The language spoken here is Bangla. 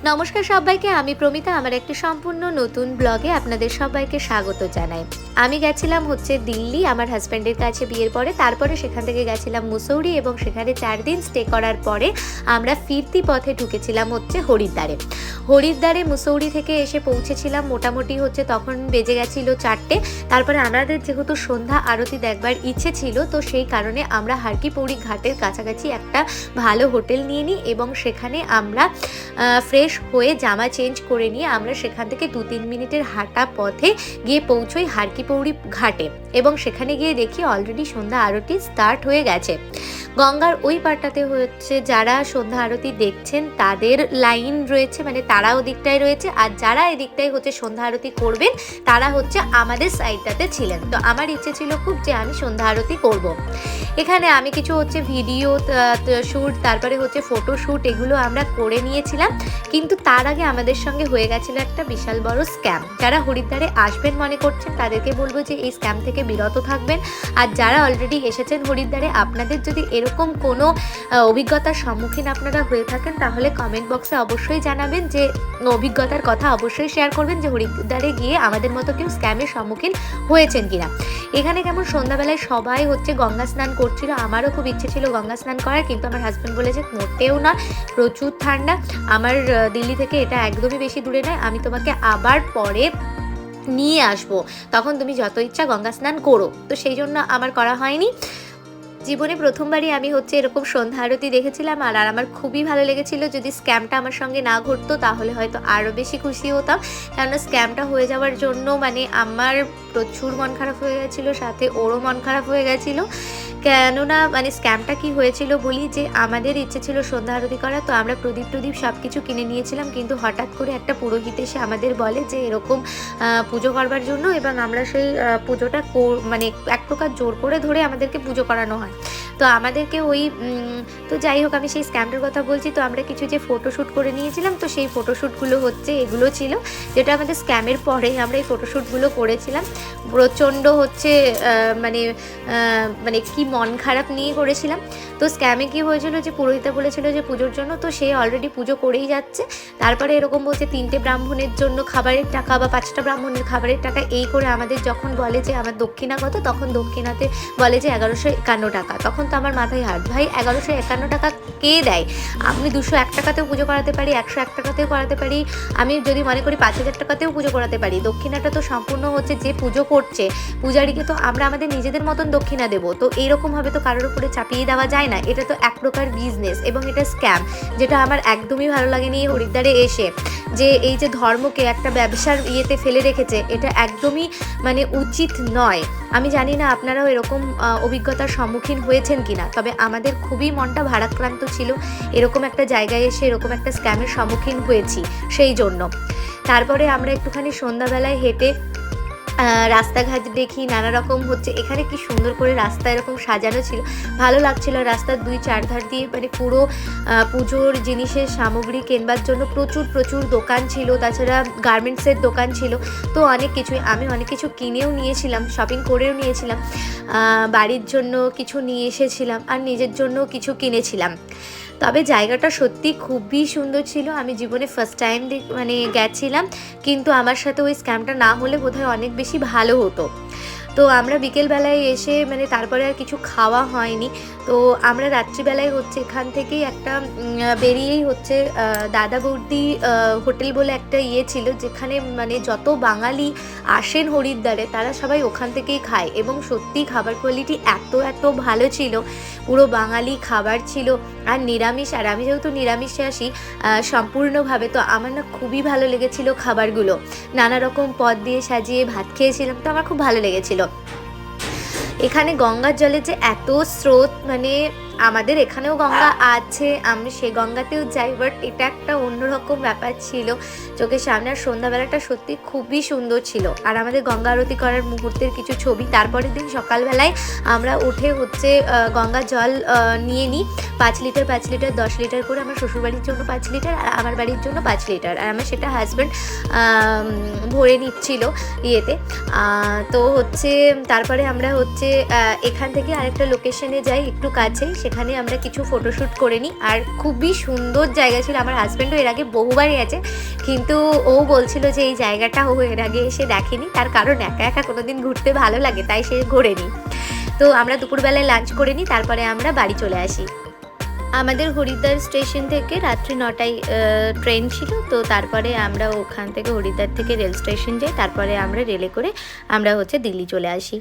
নমস্কার সবাইকে, আমি প্রমিতা। আমার একটি সম্পূর্ণ নতুন ব্লগে আপনাদের সবাইকে স্বাগত জানাই। আমি গেছিলাম হচ্ছে দিল্লি আমার হাজব্যান্ডের কাছে বিয়ের পরে, তারপরে সেখান থেকে গেছিলাম মুসৌরি এবং সেখানে 4 দিন স্টে করার পরে আমরা ফিরতি পথে ঢুকেছিলাম হচ্ছে হরিদ্বারে। মুসৌরি থেকে এসে পৌঁছেছিলাম মোটামুটি হচ্ছে তখন বেজে গেছিলো 4টে। তারপরে আমাদের যেহেতু সন্ধ্যা আরতি দেখবার ইচ্ছে ছিল, তো সেই কারণে আমরা হারকিপৌড়ি ঘাটের কাছাকাছি একটা ভালো হোটেল নিয়ে নিই এবং সেখানে আমরা ফ্রেশ হয়ে জামা চেঞ্জ করে নিয়ে আমরা সেখান থেকে 2-3 মিনিটের হাঁটা পথে গিয়ে পৌঁছোই হারকিপৌড়ি ঘাটে এবং সেখানে গিয়ে দেখি অলরেডি সন্ধ্যা আরতি স্টার্ট হয়ে গেছে। গঙ্গার ওই পাড়টাতে হচ্ছে যারা সন্ধ্যা আরতি দেখছেন তাদের লাইন রয়েছে, মানে তারা ওদিকটায় রয়েছে, আর যারা এদিকটায় হচ্ছে সন্ধ্যা আরতি করবেন তারা হচ্ছে আমাদের সাইডটাতে ছিলেন। তো আমার ইচ্ছে ছিল খুব যে আমি সন্ধ্যা আরতি করব। এখানে আমি কিছু হচ্ছে ভিডিও শ্যুট, তারপরে হচ্ছে ফটোশ্যুট, এগুলো আমরা করে নিয়েছিলাম। কিন্তু তার আগে আমাদের সঙ্গে হয়ে গেছিলো একটা বিশাল বড় স্ক্যাম। যারা হরিদ্বারে আসবেন মনে করছেন তাদেরকে বলবো যে এই স্ক্যাম থেকে বিরত থাকবেন। আর যারা অলরেডি এসেছেন হরিদ্বারে, আপনাদের যদি এরকম কোনো অভিজ্ঞতার সম্মুখীন আপনারা হয়ে থাকেন তাহলে কমেন্ট বক্সে অবশ্যই জানাবেন, যে অভিজ্ঞতার কথা অবশ্যই শেয়ার করবেন যে হরিদ্বারে গিয়ে আমাদের মতো কেউ স্ক্যামের সম্মুখীন হয়েছেন কিনা। এখানে কেমন সন্ধ্যাবেলায় সবাই হচ্ছে গঙ্গা স্নান করছিল, আমারও খুব ইচ্ছে ছিল গঙ্গা স্নান করার, কিন্তু আমার হাজব্যান্ড বলেছে মোটেও না, প্রচুর ঠান্ডা, আমার দিল্লি থেকে এটা একদমই বেশি দূরে নয়, আমি তোমাকে আবার পরে নিয়ে আসবো, তখন তুমি যত ইচ্ছা গঙ্গা স্নান করো। তো সেই জন্য আমার করা হয়নি। জীবনে প্রথমবারই আমি হচ্ছে এরকম সন্ধ্যা আরতি দেখেছিলাম আর আমার খুবই ভালো লেগেছিল। যদি স্ক্যামটা আমার সঙ্গে না ঘটতো তাহলে হয়তো আরও বেশি খুশি হতাম, কেননা স্ক্যামটা হয়ে যাওয়ার জন্য মানে আমার প্রচুর মন খারাপ হয়ে গেছিলো, সাথে ওরও মন খারাপ হয়ে গেছিলো। কেননা মানে স্ক্যামটা কি হয়েছিল বলি, যে আমাদের ইচ্ছে ছিল সন্ধ্যা আরতি করা, তো আমরা প্রদীপ সব কিছু কিনে নিয়েছিলাম, কিন্তু হঠাৎ করে একটা পুরোহিত এসে আমাদের বলে যে এরকম পুজো করবার জন্য, এবং আমরা সেই পুজোটা মানে এক প্রকার জোর করে ধরে আমাদেরকে পুজো করানো হয়। তো আমাদেরকে ওই তো যাই হোক, আমি সেই স্ক্যামটার কথা বলছি। তো আমরা কিছু যে ফটোশ্যুট করে নিয়েছিলাম, তো সেই ফটোশ্যুটগুলো হচ্ছে এগুলো ছিল, যেটা আমাদের স্ক্যামের পরে আমরা এই ফটোশ্যুটগুলো করেছিলাম। প্রচণ্ড হচ্ছে মানে কি মন খারাপ নিয়ে করেছিলাম। তো স্ক্যামে কি হয়েছিল, যে পুরোহিতা বলেছিল যে পুজোর জন্য, তো সে অলরেডি পুজো করেই যাচ্ছে। তারপরে এরকম বলছে 3টে ব্রাহ্মণের জন্য খাবারের টাকা বা 5টা ব্রাহ্মণের খাবারের টাকা, এই করে আমাদের যখন বলে যে আমার দক্ষিণা কত, তখন দক্ষিণাতে বলে যে 1151 টাকা। তখন তো আমার মাথায় হাত, ভাই 1151 টাকা কে দেয়? আমি 201 টাকাতেও পুজো করাতে পারি, 101 টাকাতেও করাতে পারি, আমি যদি মনে করি 5000 টাকাতেও পুজো করাতে পারি। দক্ষিণাটা তো সম্পূর্ণ হচ্ছে যে পুজো করছে পূজারীকে, তো আমরা আমাদের নিজেদের মতন দক্ষিণা দেবো। তো এইরকমভাবে তো কারোর উপরে চাপিয়ে দেওয়া যায় না, এটা তো এক প্রকার বিজনেস এবং এটা স্ক্যাম, যেটা আমার একদমই ভালো লাগেনি হরিদ্বারে এসে, যে এই যে ধর্মকে একটা ব্যবসার ইয়েতে ফেলে রেখেছে, এটা একদমই মানে উচিত নয়। আমি জানি না আপনারাও এরকম অভিজ্ঞতার সম্মুখীন হয়েছেন কিনা, তবে আমাদের খুবই মনটা ভারাক্রান্ত ছিল এরকম একটা জায়গায় এসে এরকম একটা স্ক্যামের সম্মুখীন হয়েছি সেই জন্য। তারপরে আমরা একটুখানি সন্ধ্যাবেলায় হেঁটে রাস্তাঘাট দেখি, নানা রকম হচ্ছে এখানে কি সুন্দর করে রাস্তা এরকম সাজানো ছিল, ভালো লাগছিল। রাস্তার 2-4 ধার দিয়ে মানে পুরো পুজোর জিনিসের সামগ্রী কেনবার জন্য প্রচুর দোকান ছিল, তাছাড়া গার্মেন্টসের দোকান ছিল। তো অনেক কিছুই আমি অনেক কিছু কিনেও নিয়েছিলাম, শপিং করেও নিয়েছিলাম, বাড়ির জন্য কিছু নিয়ে এসেছিলাম আর নিজের জন্য কিছু কিনেছিলাম। তবে জায়গাটা সত্যি খুবই সুন্দর ছিল। আমি জীবনে ফার্স্ট টাইম মানে গেছিলাম, কিন্তু আমার সাথে ওই স্ক্যামটা না হলে বোধহয় অনেক বেশি ভালো হতো। তো আমরা বিকেলবেলায় এসে মানে তারপরে আর কিছু খাওয়া হয়নি। তো আমরা রাত্রিবেলায় হচ্ছে এখান থেকেই একটা বেরিয়েই হচ্ছে দাদা বৌদি হোটেল বলে একটা ইয়ে ছিল, যেখানে মানে যত বাঙালি আসেন হরিদ্বারে তারা সবাই ওখান থেকেই খায়, এবং সত্যি খাবার কোয়ালিটি এত ভালো ছিল, পুরো বাঙালি খাবার ছিল আর নিরামিষ। আর আমি যেহেতু নিরামিষে আসি সম্পূর্ণভাবে, তো আমার না খুবই ভালো লেগেছিল খাবারগুলো, নানা রকম পদ দিয়ে সাজিয়ে ভাত খেয়েছিলাম, তো আমার খুব ভালো লেগেছিল। এখানে গঙ্গার জলে যে এত স্রোত, মানে আমাদের এখানেও গঙ্গা আছে, আমি সে গঙ্গাতেও যাই, বাট এটা একটা অন্যরকম ব্যাপার ছিল চোখের সামনে। আর সন্ধ্যাবেলাটা সত্যি খুবই সুন্দর ছিল। আর আমাদের গঙ্গা আরতি করার মুহূর্তের কিছু ছবি। তারপরের দিন সকালবেলায় আমরা উঠে হচ্ছে গঙ্গা জল নিয়ে নিই 5 লিটার 10 লিটার করে, আমার শ্বশুরবাড়ির জন্য 5 লিটার আর আমার বাড়ির জন্য 5 লিটার, আর আমার সেটা হাজব্যান্ড ভরে নিচ্ছিল ইয়েতে। তো হচ্ছে তারপরে আমরা হচ্ছে এখান থেকে আরেকটা লোকেশনে যাই একটু কাছেই, সেখানে আমরা কিছু ফটোশ্যুট করে নিই। আর খুবই সুন্দর জায়গা ছিল। আমার হাজব্যান্ডও এর আগে বহুবার গেছে, কিন্তু ও বলছিল যে এই জায়গাটা ও এর আগে এসে দেখেনি, তার কারণ একা একা কোনোদিন ঘুরতে ভালো লাগে, তাই সে ঘোরেনি। তো আমরা দুপুরবেলায় লাঞ্চ করে নিই, তারপরে আমরা বাড়ি চলে আসি। আমাদের হরিদ্বার স্টেশন থেকে রাত্রি 9টায় ট্রেন ছিল, তো তারপরে আমরা ওখান থেকে হরিদ্বার থেকে রেল স্টেশন যাই, তারপরে আমরা রেলে করে আমরা দিল্লি চলে আসি।